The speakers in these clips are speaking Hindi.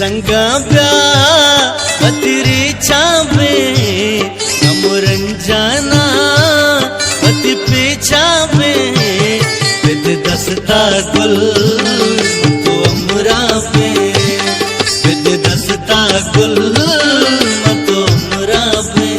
संगा ब्याह तेरी चावे अमरंजाना पति पीछावे विद दस्ता गुल तो अमरा पे विद दस्ता गुल तो अमरा पे।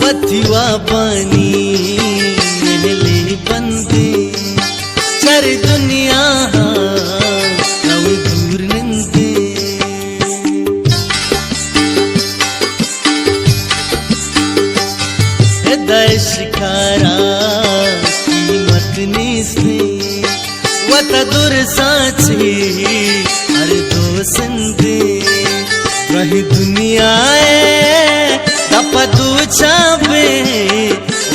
वथिवा पानी नहले बंदे चर दुनिया नव दूर नंदे हृदय शिकारा कीमत निस्ते वत दूर साचे हर दो संदे वही दुनिया तपदू चावे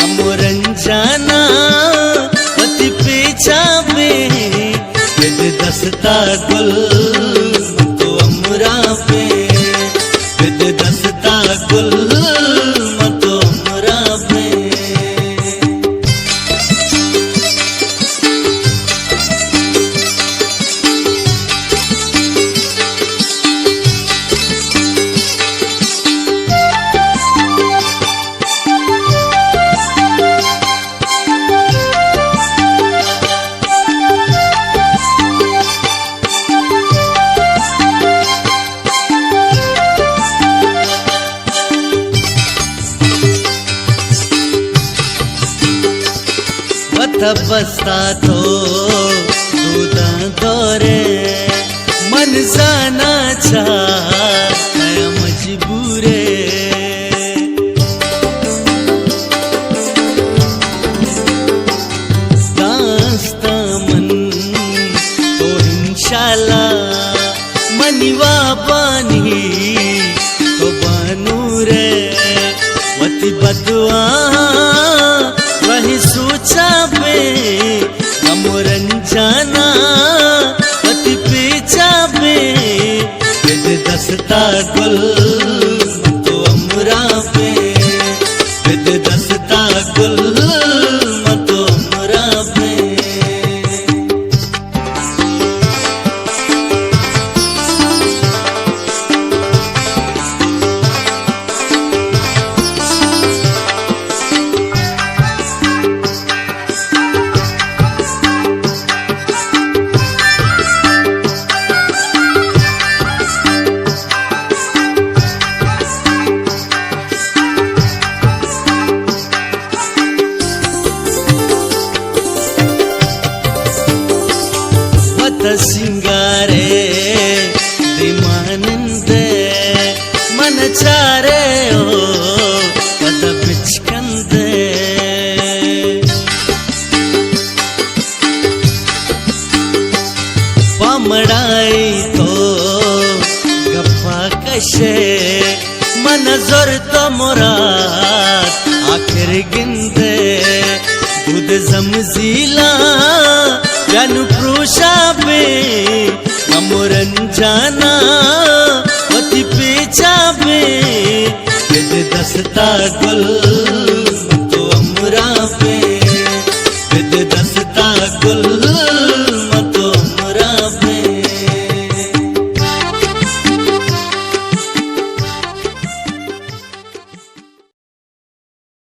अमरंजाना पति पीछावे विद दस्ता गुल तो अमरा पे विद दस्ता गुल तो अमरा पे। बसता तो दूधा दौरे मन जाना चाहे मजबूरे दास्ता मन तो इंशाल्लाह मनीवा पानी तो बानूरे वती बदुआ वही सोचा पे अमरंजाना पति पीछा पे विद दस्ता गुल तो अमरा पे विद दस्ता गुल तो अमरा पे। सिंगारे दिमानंदे मन चारे ओ पद बिचकंदे पामड़ाई तो गप्पा कशे मन जोर तो मुराद आखिर गिंदे दूध जमजीला जानु प्रोशा पे अमरंजाना पति पीछा पे विद दस्ता गुल तो अमरा पे विद दस्ता गुल